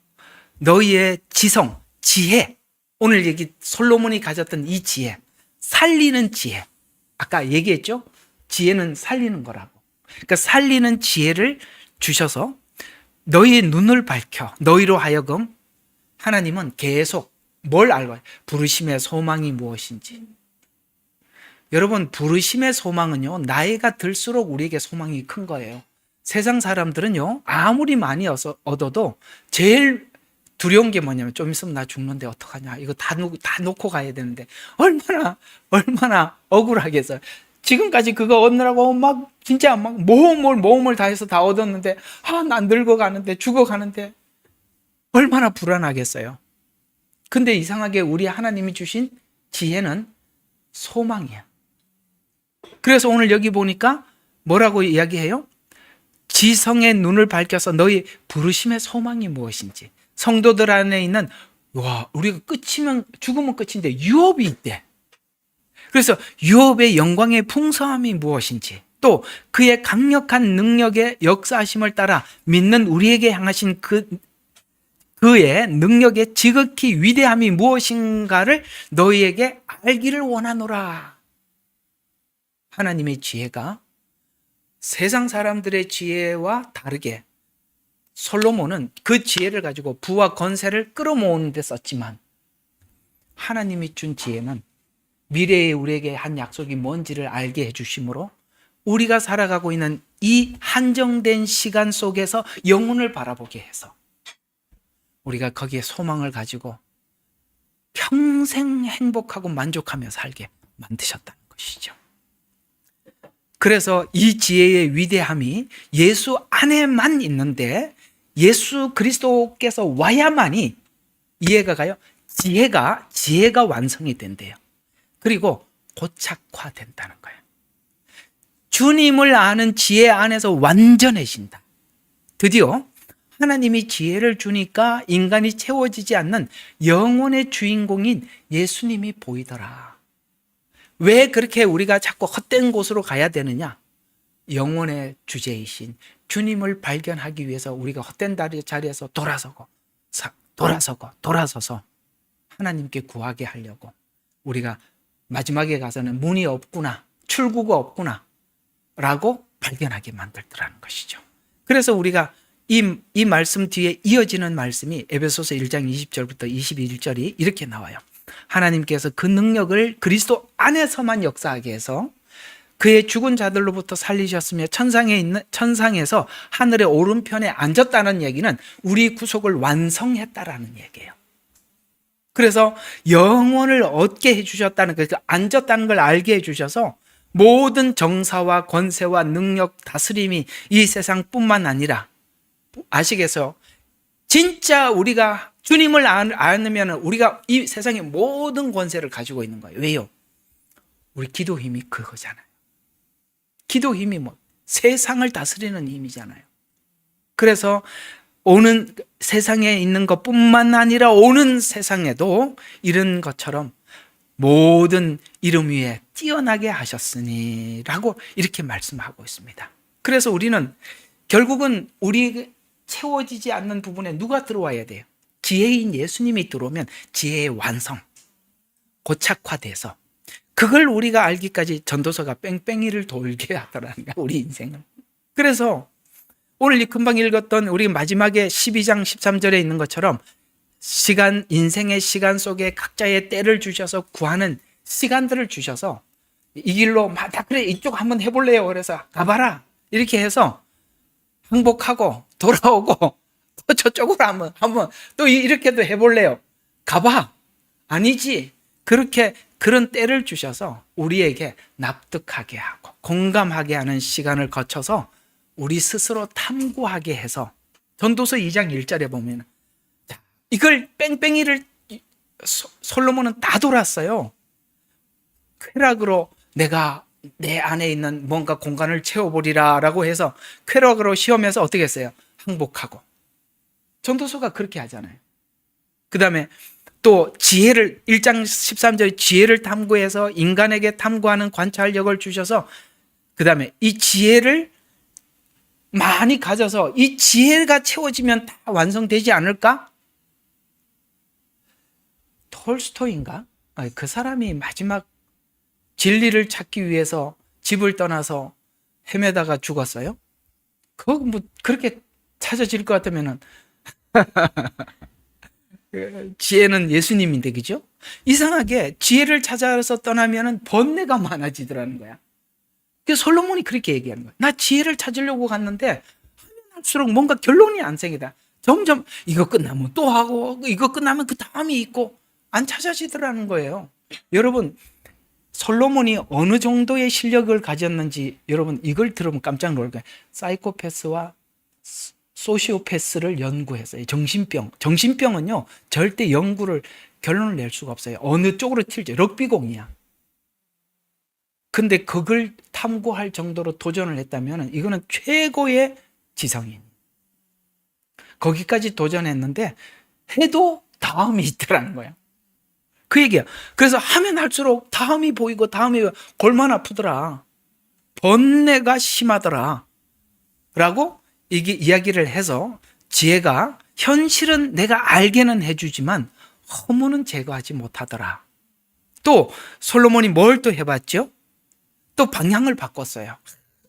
너희의 지성, 지혜, 오늘 얘기 솔로몬이 가졌던 이 지혜, 살리는 지혜. 아까 얘기했죠? 지혜는 살리는 거라고. 그러니까 살리는 지혜를 주셔서 너희의 눈을 밝혀 너희로 하여금 하나님은 계속 뭘 알고 부르심의 소망이 무엇인지. 여러분, 부르심의 소망은요, 나이가 들수록 우리에게 소망이 큰 거예요. 세상 사람들은요, 아무리 많이 얻어도 제일 두려운 게 뭐냐면 좀 있으면 나 죽는데 어떡하냐, 이거 다 놓고 가야 되는데 얼마나 억울하겠어요. 지금까지 그거 얻느라고 막 진짜 막 모험을 다 해서 다 얻었는데 난 늙어가는데 죽어가는데 얼마나 불안하겠어요. 근데 이상하게 우리 하나님이 주신 지혜는 소망이야. 그래서 오늘 여기 보니까 뭐라고 이야기해요? 지성의 눈을 밝혀서 너희 부르심의 소망이 무엇인지. 성도들 안에 있는 우리가 죽으면 끝인데 유업이 있대. 그래서 유업의 영광의 풍성함이 무엇인지, 또 그의 강력한 능력의 역사하심을 따라 믿는 우리에게 향하신 그의 능력의 지극히 위대함이 무엇인가를 너희에게 알기를 원하노라. 하나님의 지혜가 세상 사람들의 지혜와 다르게 솔로몬은 그 지혜를 가지고 부와 권세를 끌어모으는 데 썼지만, 하나님이 준 지혜는 미래에 우리에게 한 약속이 뭔지를 알게 해주심으로 우리가 살아가고 있는 이 한정된 시간 속에서 영혼을 바라보게 해서 우리가 거기에 소망을 가지고 평생 행복하고 만족하며 살게 만드셨다는 것이죠. 그래서 이 지혜의 위대함이 예수 안에만 있는데 예수 그리스도께서 와야만이 이해가 가요. 지혜가 완성이 된대요. 그리고 고착화된다는 거예요. 주님을 아는 지혜 안에서 완전해진다. 드디어 하나님이 지혜를 주니까 인간이 채워지지 않는 영혼의 주인공인 예수님이 보이더라. 왜 그렇게 우리가 자꾸 헛된 곳으로 가야 되느냐? 영혼의 주제이신 주님을 발견하기 위해서 우리가 헛된 자리에서 돌아서서 하나님께 구하게 하려고 우리가 마지막에 가서는 문이 없구나, 출구가 없구나 라고 발견하게 만들더라는 것이죠. 그래서 우리가 이 말씀 뒤에 이어지는 말씀이 에베소서 1장 20절부터 21절이 이렇게 나와요. 하나님께서 그 능력을 그리스도 안에서만 역사하게 해서 그의 죽은 자들로부터 살리셨으며 천상에서 하늘의 오른편에 앉았다는 얘기는 우리 구속을 완성했다라는 얘기예요. 그래서 영원을 얻게 해주셨다는 거, 앉았다는 걸 알게 해주셔서 모든 정사와 권세와 능력, 다스림이 이 세상뿐만 아니라, 아시겠어요? 진짜 우리가 주님을 알면 우리가 이 세상의 모든 권세를 가지고 있는 거예요. 왜요? 우리 기도 힘이 그거잖아요. 기도 힘이 세상을 다스리는 힘이잖아요. 그래서 오는 세상에 있는 것뿐만 아니라 오는 세상에도 이런 것처럼 모든 이름 위에 뛰어나게 하셨으니 라고 이렇게 말씀하고 있습니다. 그래서 우리는 결국은 우리 채워지지 않는 부분에 누가 들어와야 돼요? 지혜인 예수님이 들어오면 지혜의 완성, 고착화돼서 그걸 우리가 알기까지 전도서가 뺑뺑이를 돌게 하더라는 거야, 우리 인생은. 그래서 오늘 금방 읽었던 우리 마지막에 12장 13절에 있는 것처럼 인생의 시간 속에 각자의 때를 주셔서 구하는 시간들을 주셔서 이 길로 그래 이쪽 한번 해볼래요. 그래서 가봐라 이렇게 해서 항복하고 돌아오고 또 저쪽으로 한번 또 이렇게도 해볼래요. 가봐. 아니지. 그런 때를 주셔서 우리에게 납득하게 하고 공감하게 하는 시간을 거쳐서 우리 스스로 탐구하게 해서 전도서 2장 1절에 보면 이걸 뺑뺑이를 솔로몬은 다 돌았어요. 쾌락으로 내가 내 안에 있는 뭔가 공간을 채워보리라 라고 해서 쾌락으로 시험해서 어떻게 했어요? 항복하고. 전도서가 그렇게 하잖아요. 그 다음에 또 지혜를 1장 13절에 지혜를 탐구해서 인간에게 탐구하는 관찰력을 주셔서 그 다음에 이 지혜를 많이 가져서 이 지혜가 채워지면 다 완성되지 않을까? 톨스토이인가? 그 사람이 마지막 진리를 찾기 위해서 집을 떠나서 헤매다가 죽었어요. 그거 뭐 그렇게 찾아질 것 같으면은 지혜는 예수님인데, 그죠? 이상하게 지혜를 찾아서 떠나면은 번뇌가 많아지더라는 거야. 그래서 솔로몬이 그렇게 얘기하는 거야. 나 지혜를 찾으려고 갔는데 하면 할수록 뭔가 결론이 안 생기다. 점점 이거 끝나면 또 하고 이거 끝나면 그 다음이 있고 안 찾아지더라는 거예요. 여러분, 솔로몬이 어느 정도의 실력을 가졌는지 여러분 이걸 들으면 깜짝 놀랄 거예요. 사이코패스와 소시오패스를 연구했어요. 정신병은요 절대 결론을 낼 수가 없어요. 어느 쪽으로 튈지. 럭비공이야. 근데 그걸 탐구할 정도로 도전을 했다면 이거는 최고의 지성인. 거기까지 도전했는데 해도 다음이 있더라는 거예요. 그 얘기야. 그래서 하면 할수록 다음이 보이고 다음이 골만 아프더라. 번뇌가 심하더라. 라고 이게 이야기를 해서 지혜가 현실은 내가 알게는 해주지만 허무는 제거하지 못하더라. 또 솔로몬이 뭘 또 해봤죠? 또 방향을 바꿨어요.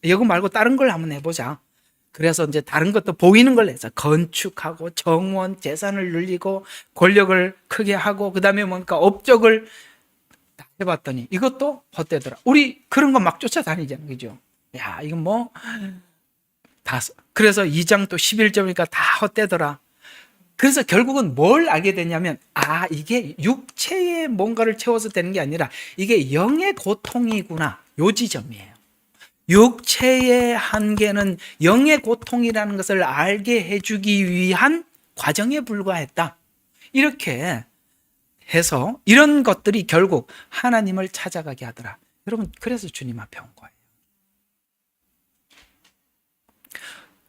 이거 말고 다른 걸 한번 해보자. 그래서 이제 다른 것도 보이는 걸 해서 건축하고 정원, 재산을 늘리고 권력을 크게 하고 그 다음에 뭔가 업적을 다 해봤더니 이것도 헛되더라. 우리 그런 거 막 쫓아다니잖아요. 그죠? 야, 이건 뭐 다. 그래서 2장 또 11절이니까 다 헛되더라. 그래서 결국은 뭘 알게 되냐면 이게 육체의 뭔가를 채워서 되는 게 아니라 이게 영의 고통이구나. 요 지점이에요. 육체의 한계는 영의 고통이라는 것을 알게 해주기 위한 과정에 불과했다. 이렇게 해서 이런 것들이 결국 하나님을 찾아가게 하더라. 여러분, 그래서 주님 앞에 온 거예요.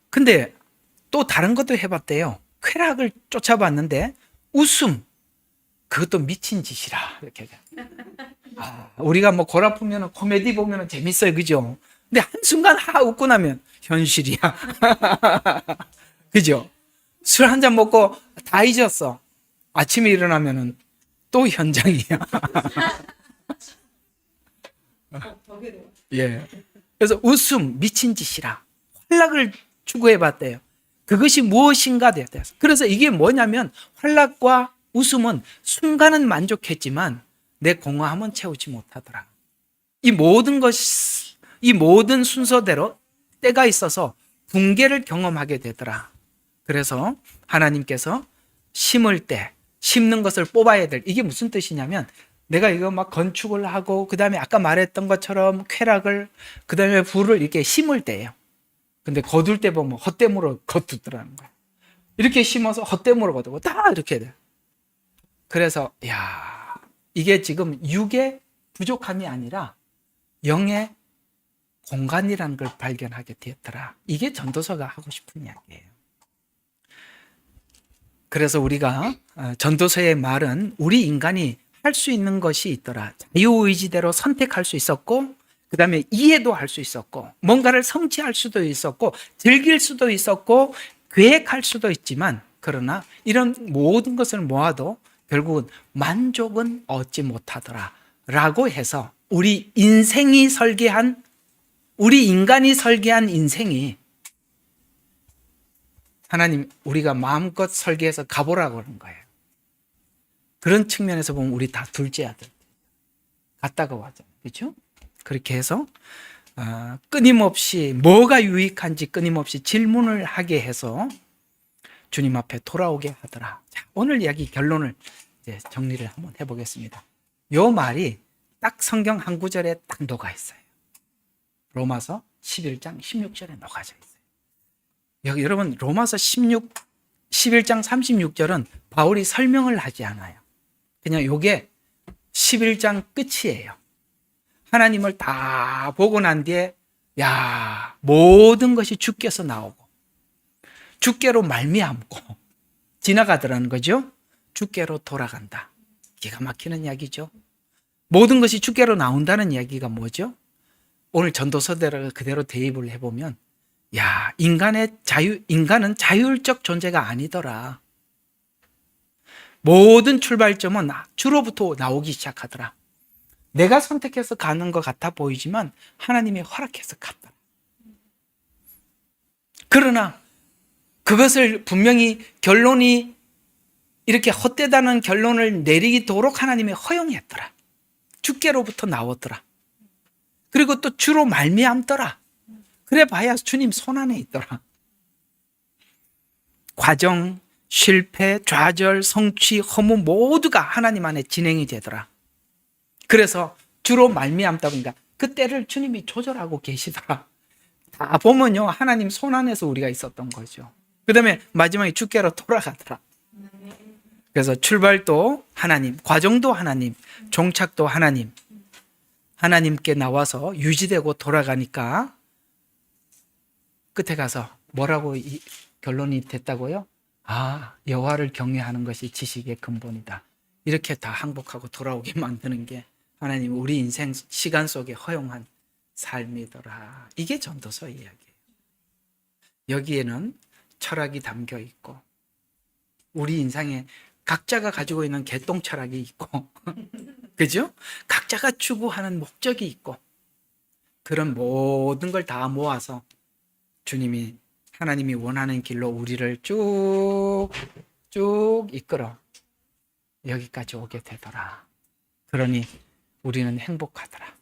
근데 또 다른 것도 해봤대요. 쾌락을 쫓아봤는데 웃음, 그것도 미친 짓이라. 이렇게. 우리가 뭐 골 아프면 코미디 보면 재밌어요. 그죠? 근데 한순간 웃고 나면 현실이야. 그죠? 술 한 잔 먹고 다 잊었어. 아침에 일어나면 또 현장이야. 예. 그래서 웃음, 미친 짓이라. 활락을 추구해 봤대요. 그것이 무엇인가 되었대요. 그래서 이게 뭐냐면 활락과 웃음은 순간은 만족했지만 내 공허함은 채우지 못하더라. 이 모든 순서대로 때가 있어서 붕괴를 경험하게 되더라. 그래서 하나님께서 심을 때 심는 것을 뽑아야 될, 이게 무슨 뜻이냐면 내가 이거 막 건축을 하고 그 다음에 아까 말했던 것처럼 쾌락을 그 다음에 부를 이렇게 심을 때예요. 근데 거둘 때 보면 헛되므로 거두더라는 거예요. 이렇게 심어서 헛되므로 거두고 다 이렇게 돼. 그래서 이게 지금 육의 부족함이 아니라 영의 공간이라는 걸 발견하게 되었더라. 이게 전도서가 하고 싶은 이야기예요. 그래서 우리가 전도서의 말은 우리 인간이 할 수 있는 것이 있더라. 자유의지대로 선택할 수 있었고 그 다음에 이해도 할 수 있었고 뭔가를 성취할 수도 있었고 즐길 수도 있었고 계획할 수도 있지만 그러나 이런 모든 것을 모아도 결국은 만족은 얻지 못하더라 라고 해서 우리 인간이 설계한 인생이 하나님 우리가 마음껏 설계해서 가보라고 하는 거예요. 그런 측면에서 보면 우리 다 둘째 아들 갔다가 왔잖아요. 그렇죠? 그렇게 해서 끊임없이 뭐가 유익한지 끊임없이 질문을 하게 해서 주님 앞에 돌아오게 하더라. 자, 오늘 이야기 결론을 이제 정리를 한번 해보겠습니다. 요 말이 딱 성경 한 구절에 딱 녹아 있어요. 로마서 11장 16절에 녹아져 있어요. 여기 여러분 로마서 11장 36절은 바울이 설명을 하지 않아요. 그냥 요게 11장 끝이에요. 하나님을 다 보고 난 뒤에 모든 것이 주께서 나오고 주께로 말미암고 지나가더라는 거죠. 주께로 돌아간다. 기가 막히는 이야기죠. 모든 것이 주께로 나온다는 이야기가 뭐죠? 오늘 전도서대로 그대로 대입을 해보면 인간은 자율적 존재가 아니더라. 모든 출발점은 주로부터 나오기 시작하더라. 내가 선택해서 가는 것 같아 보이지만 하나님이 허락해서 갔더라. 그러나 그것을 분명히 결론이 이렇게 헛되다는 결론을 내리도록 하나님이 허용했더라. 주께로부터 나오더라. 그리고 또 주로 말미암더라. 그래 봐야 주님 손안에 있더라. 과정, 실패, 좌절, 성취, 허무 모두가 하나님 안에 진행이 되더라. 그래서 주로 말미암다 보니까 그 때를 주님이 조절하고 계시더라. 다 보면요, 하나님 손안에서 우리가 있었던 거죠. 그 다음에 마지막에 주께로 돌아가더라. 그래서 출발도 하나님, 과정도 하나님, 종착도 하나님, 하나님께 나와서 유지되고 돌아가니까 끝에 가서 뭐라고 결론이 됐다고요? 여호와를 경외하는 것이 지식의 근본이다. 이렇게 다 항복하고 돌아오게 만드는 게 하나님 우리 인생 시간 속에 허용한 삶이더라. 이게 전도서 이야기예요. 여기에는 철학이 담겨 있고 우리 인생에 각자가 가지고 있는 개똥 철학이 있고 그죠? 각자가 추구하는 목적이 있고 그런 모든 걸 다 모아서 주님이 하나님이 원하는 길로 우리를 쭉 이끌어 여기까지 오게 되더라. 그러니 우리는 행복하더라.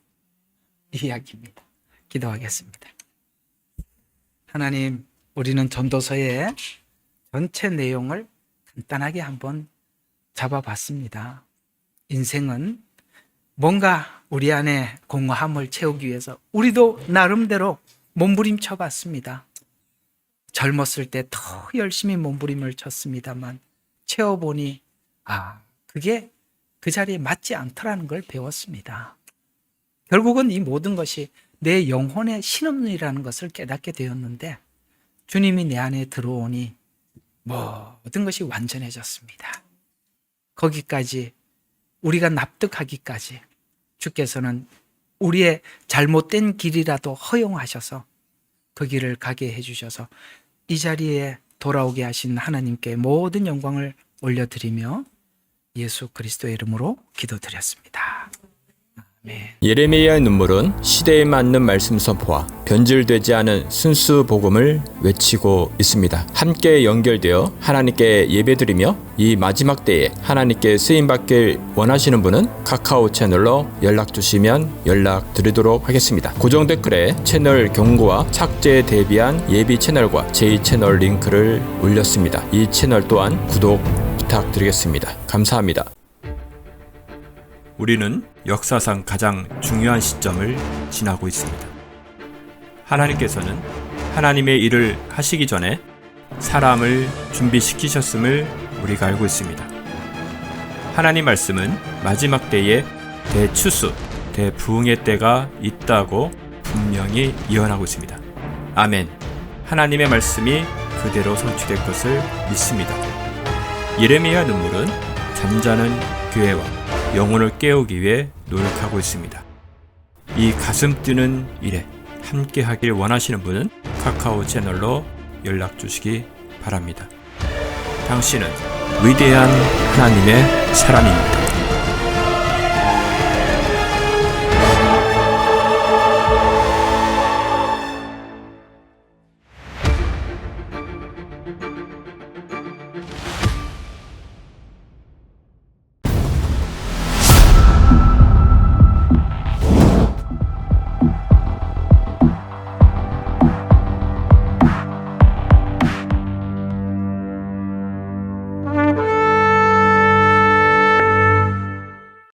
이 이야기입니다. 기도하겠습니다. 하나님, 우리는 전도서의 전체 내용을 간단하게 한번 잡아봤습니다. 인생은 뭔가 우리 안에 공허함을 채우기 위해서 우리도 나름대로 몸부림쳐 봤습니다. 젊었을 때 더 열심히 몸부림을 쳤습니다만 채워보니 그게 그 자리에 맞지 않더라는 걸 배웠습니다. 결국은 이 모든 것이 내 영혼의 신음이라는 것을 깨닫게 되었는데 주님이 내 안에 들어오니 모든 것이 완전해졌습니다. 거기까지 우리가 납득하기까지 주께서는 우리의 잘못된 길이라도 허용하셔서 그 길을 가게 해주셔서 이 자리에 돌아오게 하신 하나님께 모든 영광을 올려드리며 예수 그리스도의 이름으로 기도드렸습니다. 아멘. 예레미야의 눈물은 시대에 맞는 말씀 선포와 변질되지 않은 순수 복음을 외치고 있습니다. 함께 연결되어 하나님께 예배드리며 이 마지막 때에 하나님께 쓰임받길 원하시는 분은 카카오 채널로 연락 주시면 연락드리도록 하겠습니다. 고정 댓글에 채널 경고와 착제에 대비한 예비 채널과 제2채널 링크를 올렸습니다. 이 채널 또한 구독 부탁드리겠습니다. 감사합니다. 우리는 역사상 가장 중요한 시점을 지나고 있습니다. 하나님께서는 하나님의 일을 하시기 전에 사람을 준비시키셨음을 우리가 알고 있습니다. 하나님 말씀은 마지막 때에 대추수, 대부흥의 때가 있다고 분명히 예언하고 있습니다. 아멘. 하나님의 말씀이 그대로 성취될 것을 믿습니다. 예레미야 눈물은 잠자는 교회와 영혼을 깨우기 위해 노력하고 있습니다. 이 가슴 뛰는 일에 함께 하길 원하시는 분은 카카오 채널로 연락 주시기 바랍니다. 당신은 위대한 하나님의 사람입니다.